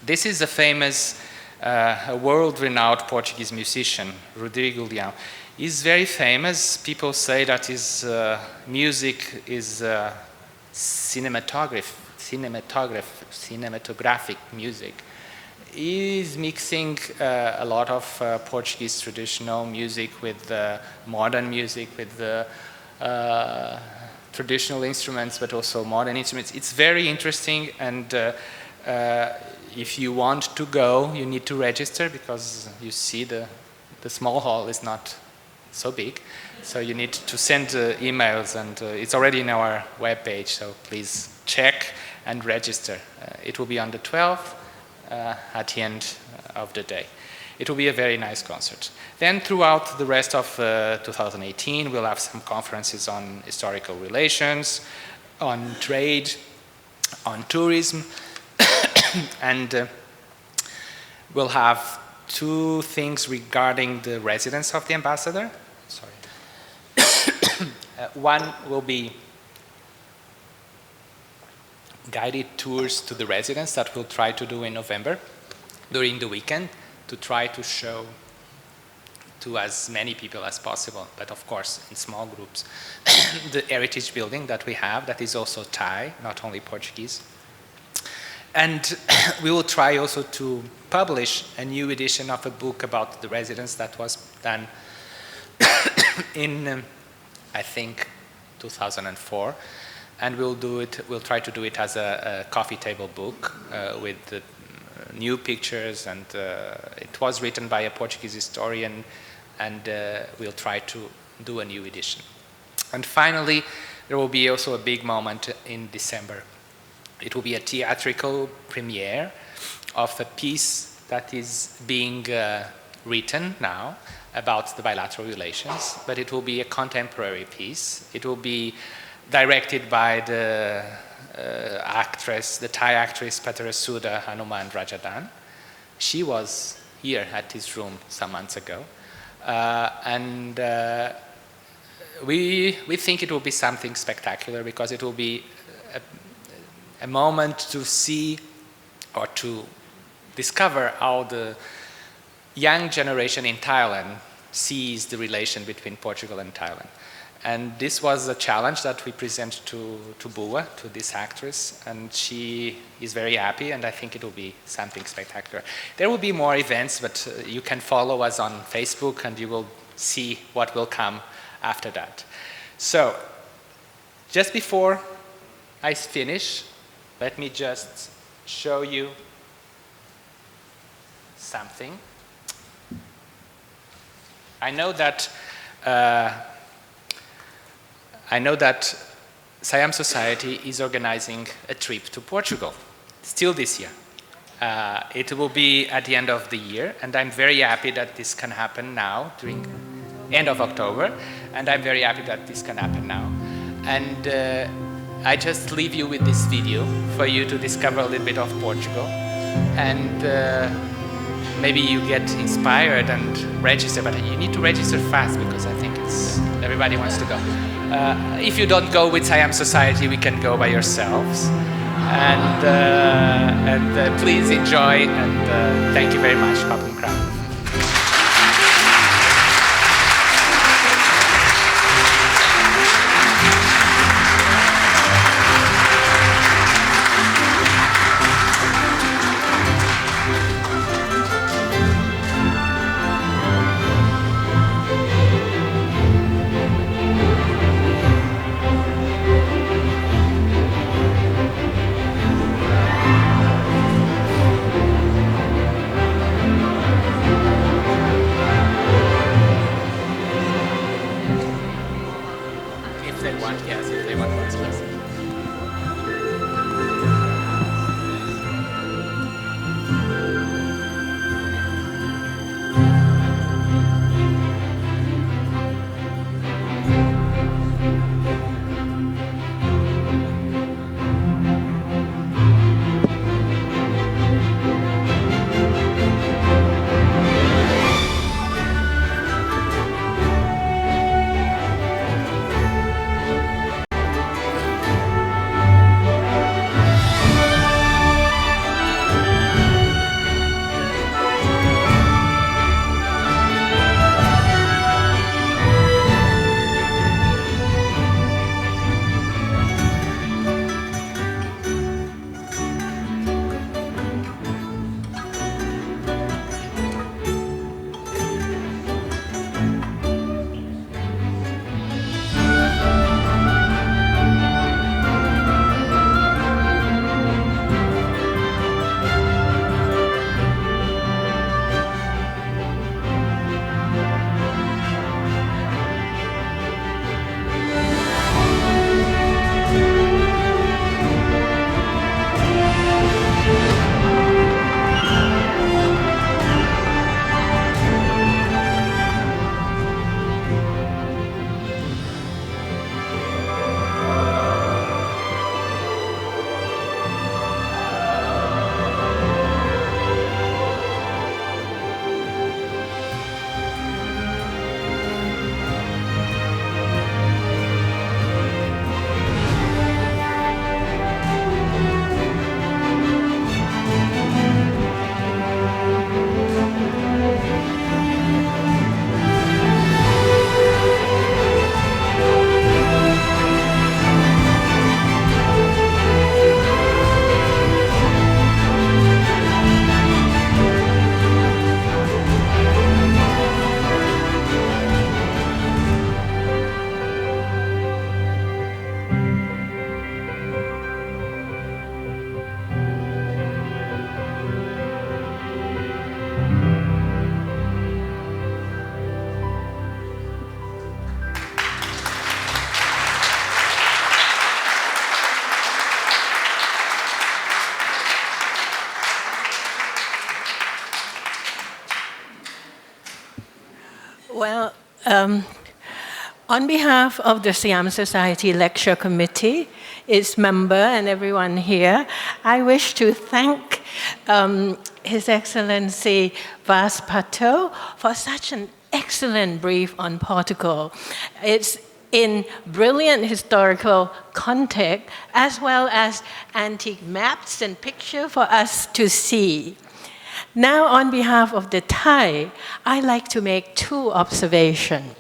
This is a famous, world-renowned Portuguese musician, Rodrigo Leão. He's very famous. People say that his music is cinematographic music. He's mixing a lot of Portuguese traditional music with modern music, with traditional instruments, but also modern instruments. It's very interesting, and if you want to go, you need to register, because you see the small hall is not so big. So you need to send emails, and it's already in our webpage, so please check and register. It will be on the 12th at the end of the day. It will be a very nice concert. Then throughout the rest of 2018, we'll have some conferences on historical relations, on trade, on tourism, and we'll have two things regarding the residence of the ambassador. Sorry. One will be guided tours to the residence that we'll try to do in November during the weekend, to try to show to as many people as possible, but of course in small groups, the heritage building that we have, that is also Thai, not only Portuguese. And we will try also to publish a new edition of a book about the residence that was done in, I think, 2004. And we'll try to do it as a coffee table book with the new pictures, and it was written by a Portuguese historian, and we'll try to do a new edition. And finally, there will be also a big moment in December. It will be a theatrical premiere of a piece that is being written now about the bilateral relations, but it will be a contemporary piece. It will be directed by the actress, the Thai actress Patarasuda Hanuman Rajadan. She was here at this room some months ago. We think it will be something spectacular because it will be a moment to see or to discover how the young generation in Thailand sees the relation between Portugal and Thailand. And this was a challenge that we present to Bua, to this actress, and she is very happy, and I think it will be something spectacular. There will be more events, but you can follow us on Facebook and you will see what will come after that. So, just before I finish, let me just show you something. I know that Siam Society is organizing a trip to Portugal, still this year. It will be at the end of the year, and I'm very happy that this can happen now, during end of October, and I'm very happy that this can happen now. And I just leave you with this video for you to discover a little bit of Portugal, and maybe you get inspired and register, but you need to register fast because I think everybody wants to go. If you don't go with Siam Society, we can go by yourselves. And please enjoy, and thank you very much. Khop Khun Krap. Well, on behalf of the Siam Society Lecture Committee, its member and everyone here, I wish to thank His Excellency Vaz Patto for such an excellent brief on Portugal. It's in brilliant historical context as well as antique maps and pictures for us to see. Now, on behalf of the Thai, I like to make two observations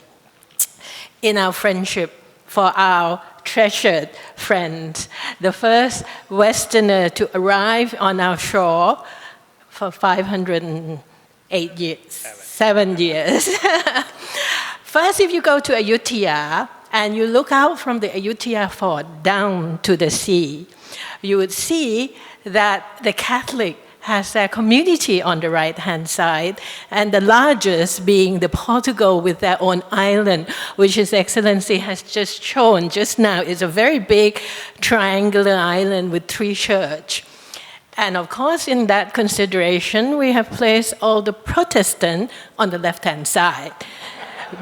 in our friendship for our treasured friends. The first Westerner to arrive on our shore for 508 years, 7 years. First, if you go to Ayutthaya and you look out from the Ayutthaya fort down to the sea, you would see that the Catholic has their community on the right-hand side, and the largest being the Portugal with their own island, which His Excellency has just shown just now is a very big triangular island with 3 churches. And of course, in that consideration, we have placed all the Protestants on the left-hand side,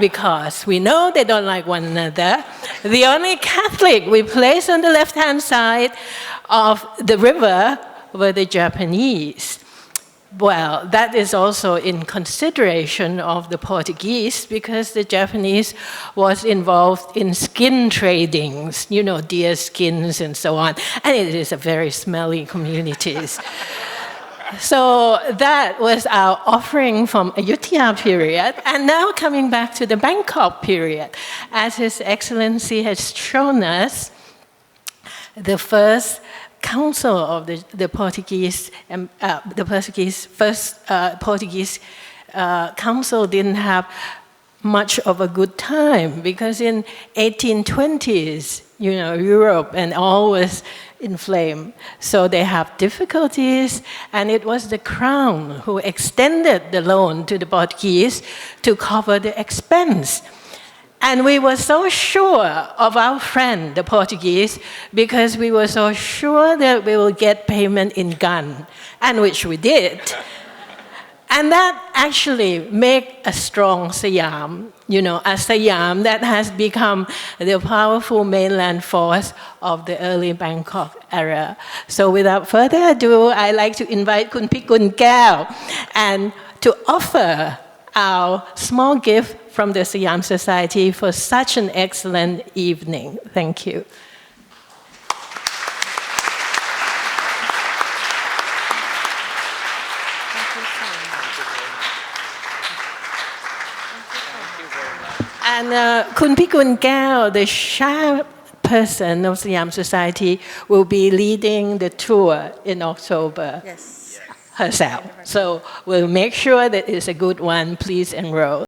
because we know they don't like one another. The only Catholic we place on the left-hand side of the river were the Japanese. Well, that is also in consideration of the Portuguese, because the Japanese was involved in skin tradings, you know, deer skins and so on, and it is a very smelly communities. So that was our offering from Ayutthaya period, and now coming back to the Bangkok period. As His Excellency has shown us, the first council of the Portuguese council didn't have much of a good time, because in 1820s, you know, Europe and all was inflamed. So they have difficulties, and it was the crown who extended the loan to the Portuguese to cover the expense. And we were so sure of our friend, the Portuguese, because we were so sure that we will get payment in gun, and which we did. And that actually made a strong Siam, you know, a Siam that has become the powerful mainland force of the early Bangkok era. So without further ado, I'd like to invite Kun Pikun Keo and to offer our small gift from the Siam Society for such an excellent evening. Thank you. And Kun Pikun Keo, the chairperson of Siam Society, will be leading the tour in October. Yes. Herself. So we'll make sure that it's a good one. Please enroll.